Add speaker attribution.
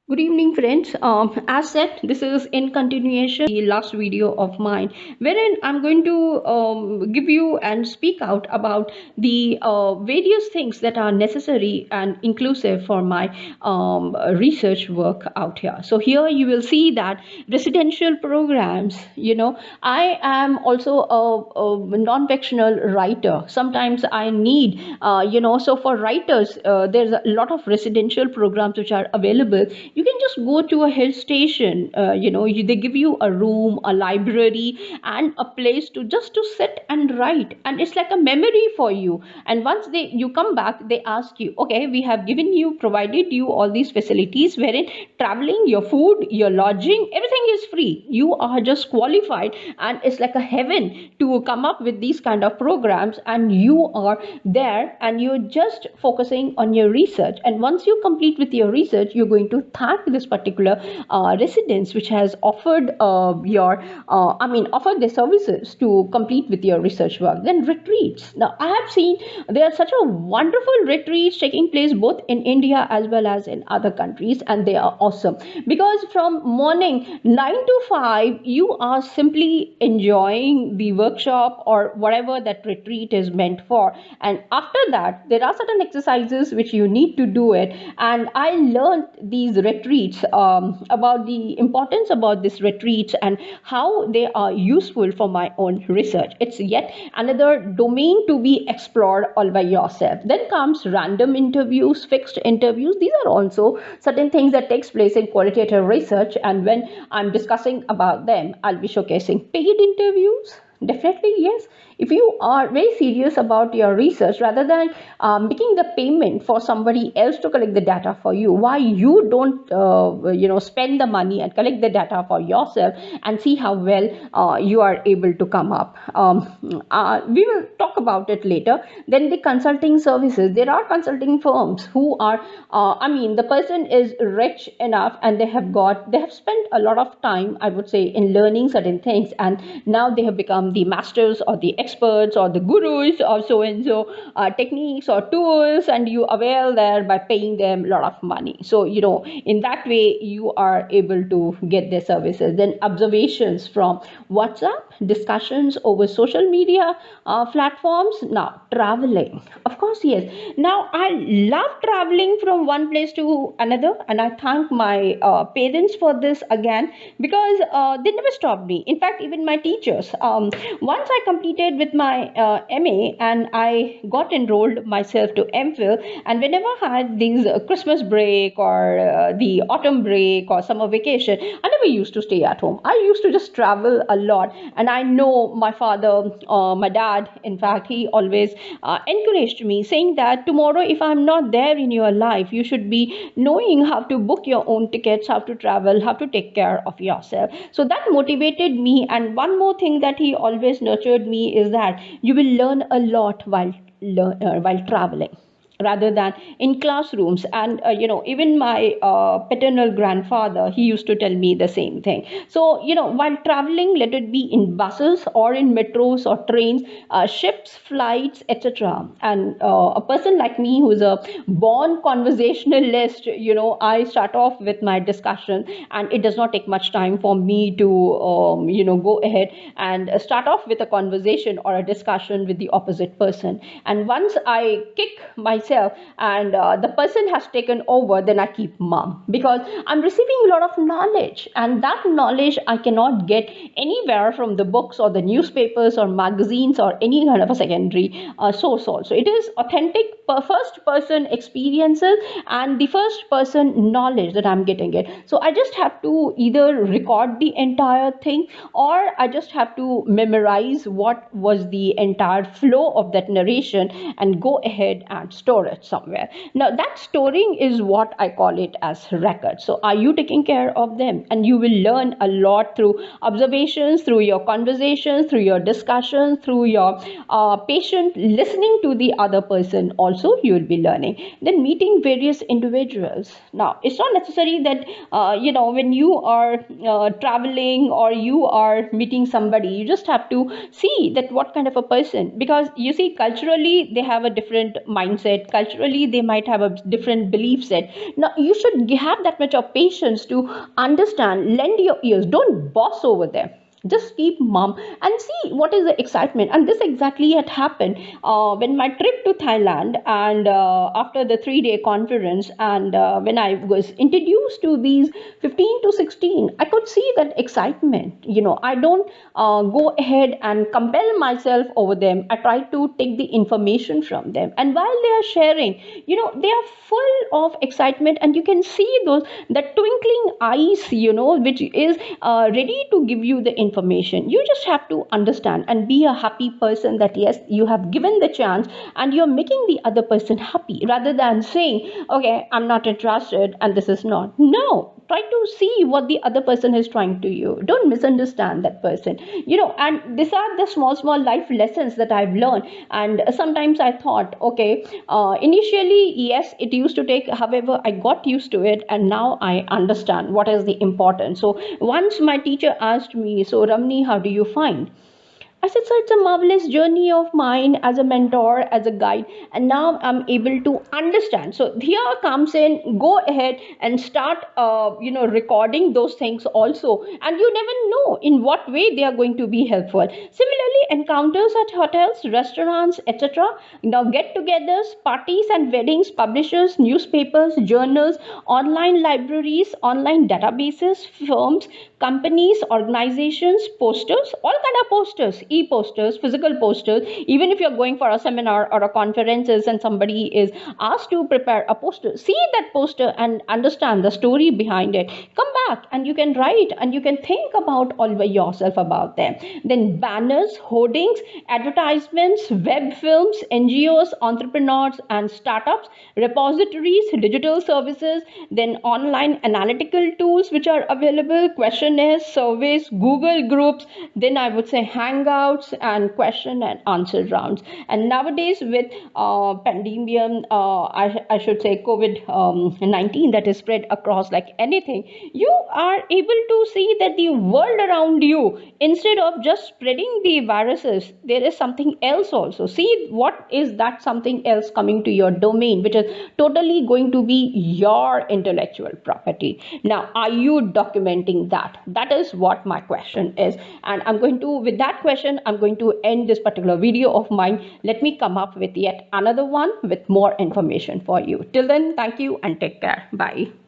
Speaker 1: Good evening, friends. As said, this is in continuation the last video of mine, wherein I'm going to give you and speak out about the various things that are necessary and inclusive for my research work out here. So here you will see that residential programs. I am also a non-fictional writer. Sometimes I need, so for writers, there's a lot of residential programs which are available. You can just go to a hill station, they give you a room, a library, and a place to just to sit and write, and it's like a memory for you. And once they you come back, they ask you, okay, we have provided you all these facilities, wherein traveling, your food, your lodging, everything is free. You are just qualified, and it's like a heaven to come up with these kind of programs, and you are there and you're just focusing on your research. And once you complete with your research, you're going to thank this particular residence which has offered the services to complete with your research work. Then retreats. Now I have seen there are such a wonderful retreats taking place both in India as well as in other countries, and they are awesome because from morning 9 to 5 you are simply enjoying the workshop or whatever that retreat is meant for, and after that there are certain exercises which you need to do it. And I learned these retreats, about the importance about these retreats and how they are useful for my own research. It's yet another domain to be explored all by yourself. Then comes random interviews, fixed interviews. These are also certain things that takes place in qualitative research, and when I'm discussing about them, I'll be showcasing paid interviews. Definitely, yes. If you are very serious about your research, rather than making the payment for somebody else to collect the data for you, why you don't, spend the money and collect the data for yourself and see how well you are able to come up. We will talk about it later. Then the consulting services. There are consulting firms who are, the person is rich enough and they have spent a lot of time, I would say, in learning certain things, and now they have become the masters or the experts or the gurus of so and so techniques or tools, and you avail there by paying them a lot of money. So in that way you are able to get their services. Then observations from WhatsApp, discussions over social media platforms. Now traveling, of course, yes. Now I love traveling from one place to another, and I thank my parents for this again, because they never stopped me. In fact, even my teachers, once I completed with my MA and I got enrolled myself to MPhil, and whenever I had these Christmas break or the autumn break or summer vacation, I never used to stay at home. I used to just travel a lot. And I know my father, my dad, in fact, he always encouraged me, saying that tomorrow, if I'm not there in your life, you should be knowing how to book your own tickets, how to travel, how to take care of yourself. So that motivated me. And one more thing that he always nurtured me is that you will learn a lot while traveling rather than in classrooms. And even my paternal grandfather, he used to tell me the same thing. So while traveling, let it be in buses or in metros or trains, ships, flights, etc. And a person like me who is a born conversationalist, I start off with my discussion, and it does not take much time for me to go ahead and start off with a conversation or a discussion with the opposite person. And once I kick myself and the person has taken over, then I keep mum, because I'm receiving a lot of knowledge, and that knowledge I cannot get anywhere from the books or the newspapers or magazines or any kind of a secondary source. Also, it is authentic first person experiences and the first person knowledge that I'm getting it. So I just have to either record the entire thing, or I just have to memorize what was the entire flow of that narration and go ahead and store it somewhere. Now that storing is what I call it as records. So are you taking care of them? And you will learn a lot through observations, through your conversations, through your discussions, through your patient listening to the other person. Also you will be learning. Then meeting various individuals. Now it's not necessary that when you are traveling or you are meeting somebody, you just have to see that what kind of a person, because you see culturally they have a different mindset, set. Culturally, they might have a different belief set. Now, you should have that much of patience to understand, lend your ears, don't boss over them. Just keep mum and see what is the excitement. And this exactly had happened when my trip to Thailand, and after the 3 day conference, and when I was introduced to these 15 to 16, I could see that excitement. I don't go ahead and compel myself over them. I try to take the information from them, and while they are sharing, they are full of excitement, and you can see those that twinkling eyes, which is ready to give you the information. You just have to understand and be a happy person, that yes, you have given the chance and you're making the other person happy, rather than saying, okay, I'm not interested and this is not. No, try to see what the other person is trying to you. Don't misunderstand that person. And these are the small life lessons that I've learned. And sometimes I thought, okay, initially, yes, it used to take, however, I got used to it, and now I understand what is the importance. So once my teacher asked me, so Ramni, how do you find? I said, so it's a marvelous journey of mine as a mentor, as a guide, and now I'm able to understand. So here comes in, go ahead and start, recording those things also, and you never know in what way they are going to be helpful. Similarly, encounters at hotels, restaurants, etc. Now, get-togethers, parties and weddings, publishers, newspapers, journals, online libraries, online databases, firms, companies, organizations, posters, all kind of posters, e-posters, physical posters. Even if you're going for a seminar or a conferences and somebody is asked to prepare a poster, see that poster and understand the story behind it. Come back and you can write and you can think about all by yourself about them. Then banners, hoardings, advertisements, web films, NGOs, entrepreneurs and startups, repositories, digital services, then online analytical tools which are available, questionnaires, surveys, Google groups, then I would say hangouts and question and answer rounds. And nowadays with pandemic, I should say COVID-19 that is spread across like anything, you are able to see that the world around you, instead of just spreading the viruses, there is something else also. See what is that something else coming to your domain, which is totally going to be your intellectual property. Now, are you documenting that? That is what my question is. And I'm going to, with that question, I'm going to end this particular video of mine. Let me come up with yet another one with more information for you. Till then, thank you and take care. Bye.